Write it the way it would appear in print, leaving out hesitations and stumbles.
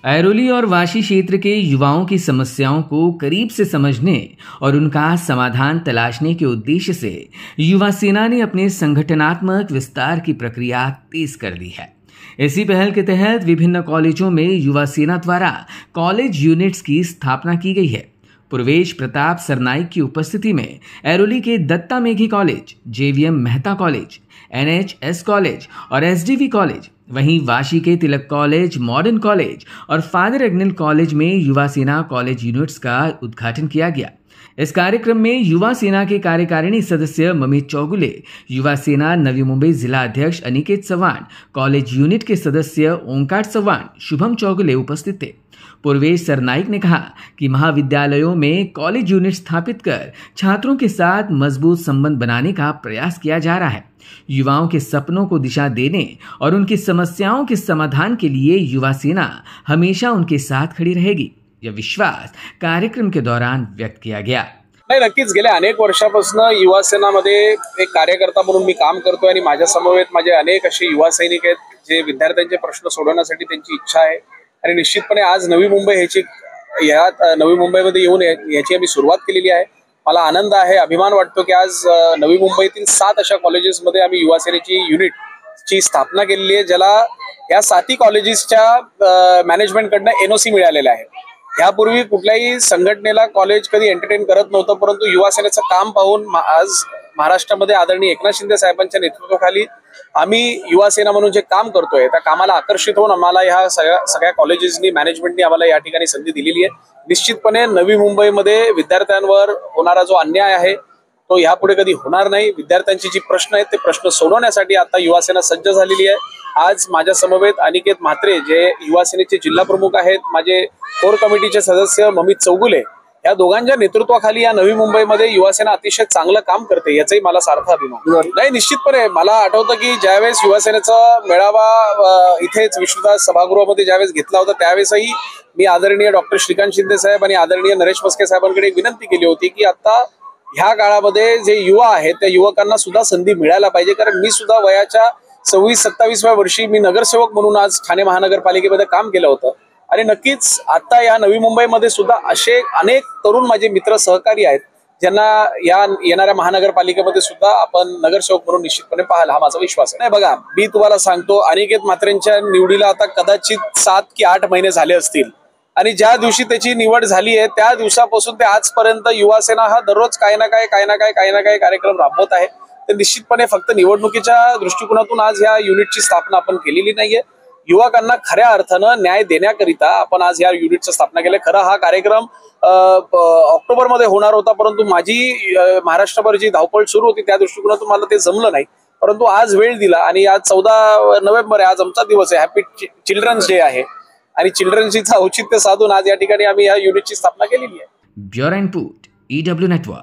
ऐरोली और वाशी क्षेत्र के युवाओं की समस्याओं को करीब से समझने और उनका समाधान तलाशने के उद्देश्य से युवा सेना ने अपने संगठनात्मक विस्तार की प्रक्रिया तेज कर दी है। इसी पहल के तहत विभिन्न कॉलेजों में युवा सेना द्वारा कॉलेज यूनिट्स की स्थापना की गई है। पूर्वेश प्रताप सरनाइक की उपस्थिति में ऐरोली के Datta Meghe college, JVM Mehta college, NHS college और एसडीवी कॉलेज, वहीं वाशी के तिलक कॉलेज, मॉडर्न कॉलेज और फादर एग्निल कॉलेज में युवा सेना कॉलेज यूनिट्स का उद्घाटन किया गया। इस कार्यक्रम में युवा सेना के कार्यकारिणी सदस्य ममित चौगुले, युवा सेना नवी मुंबई जिला अध्यक्ष अनिकेत चव्हाण, कॉलेज यूनिट के सदस्य ओंकार चव्हाण, शुभम चौगुले उपस्थित थे। पूर्वेश सरनाइक ने कहा कि महाविद्यालयों में कॉलेज यूनिट स्थापित कर छात्रों के साथ मजबूत संबंध बनाने का प्रयास किया जा रहा है। युवाओं के सपनों को दिशा देने और उनकी समस्याओं के समाधान के लिए युवा सेना हमेशा उनके साथ खड़ी रहेगी, यह विश्वास कार्यक्रम के दौरान व्यक्त किया गया। नाही, नक्कीच गेल्या अनेक वर्षापासून युवा सेनामध्ये एक कार्यकर्ता म्हणून मी काम करतोय आणि माझ्या समवेत माझे अनेक असे युवा सैनिक आहेत जे विद्यार्थ्यांचे प्रश्न सोडवण्यासाठी त्यांची इच्छा आहे आणि निश्चितपणे आज नवी मुंबई नवी मुंबईमध्ये येऊन याची आम्ही सुरुवात केलेली आहे। मला आनंद आहे, अभिमान वाटतो की आज नवी मुंबईतील 7 अशा कॉलेजेसमध्ये आम्ही युवा सेनेची युनिटची स्थापना केलेली आहे, ज्याला या 7 कॉलेजेसच्या मॅनेजमेंटकडनं एनओसी मिळालेला आहे। यापूर्वी कुठल्याही संघटनेला कॉलेज कधी एंटरटेन करत नव्हतं, परंतु युवा सेनेचं काम पाहून आज महाराष्ट्रामध्ये आदरणीय एकनाथ शिंदे साहेबांच्या नेतृत्वाखाली आम्ही युवा सेना म्हणून जे काम करतोय त्या कामाला आकर्षित होऊन आम्हाला ह्या सगळ्या कॉलेजेसनी मॅनेजमेंटनी आम्हाला या ठिकाणी संधी दिलेली आहे। निश्चितपणे नवी मुंबईमध्ये विद्यार्थ्यांवर होणारा जो अन्याय आहे तो यापुढे कधी होणार नाही। विद्यार्थ्यांची जी प्रश्न आहेत ते प्रश्न सोडवण्यासाठी आता युवा सेना सज्ज झालेली आहे। आज माझ्या समवेत अनिकेत म्हात्रे जे युवा सेनेचे जिल्हा प्रमुख आहेत, माझे कोर कमिटीचे सदस्य ममित चौगुले, या दोघांच्या नेतृत्वाखाली या नवी मुंबईमध्ये युवा सेना अतिशय चांगलं काम करते, याचाही मला सार्थ अभिमान नाही। निश्चितपणे मला आठवतं की ज्यावेळेस युवा सेनेचा मेळावा इथेच विश्वदास सभागृहामध्ये ज्यावेळेस घेतला होता त्यावेळेसही मी आदरणीय डॉक्टर श्रीकांत शिंदे साहेब आणि आदरणीय नरेश मस्के साहेबांकडे एक विनंती केली होती की आता ह्या काळामध्ये जे युवा आहेत त्या युवकांना सुद्धा संधी मिळायला पाहिजे, कारण मी सुद्धा वयाच्या 26-27व्या वर्षी मी नगरसेवक म्हणून आज ठाणे महानगरपालिकेमध्ये काम केलं होतं आणि नक्कीच आता या नवी मुंबईमध्ये सुद्धा असे अनेक तरुण माझे मित्र सहकारी आहेत ज्यांना या येणाऱ्या महानगरपालिकेमध्ये सुद्धा आपण नगरसेवक म्हणून निश्चितपणे पाहाल, हा माझा विश्वास आहे। नाही बघा, मी तुम्हाला सांगतो, अनिकेत म्हात्रेंच्या निवडीला आता कदाचित 7 की 8 महिने झाले असतील आणि ज्या दिवशी त्याची निवड झाली आहे त्या दिवसापासून ते आजपर्यंत युवा सेना हा दररोज काही ना काही कार्यक्रम राबवत आहे। तर निश्चितपणे फक्त निवडणुकीच्या दृष्टिकोनातून आज या युनिटची स्थापना आपण केलेली नाहीये। युवकांना खऱ्या अर्थानं न्याय देण्याकरिता आपण आज या युनिटची स्थापना केली। खरं हा कार्यक्रम ऑक्टोबरमध्ये होणार होता, परंतु माझी महाराष्ट्रभर जी धावपळ सुरू होती त्या दृष्टिकोनातून मला ते जमलं नाही, परंतु आज वेळ दिला आणि आज 14 नोव्हेंबर आहे, आज आमचा दिवस आहे, हॅपी चिल्ड्रन्स डे आहे आणि चिल्ड्रन्स डेचं औचित्य साधून आज या ठिकाणी आम्ही या युनिटची स्थापना केलेली आहे। Bureau report, EW network.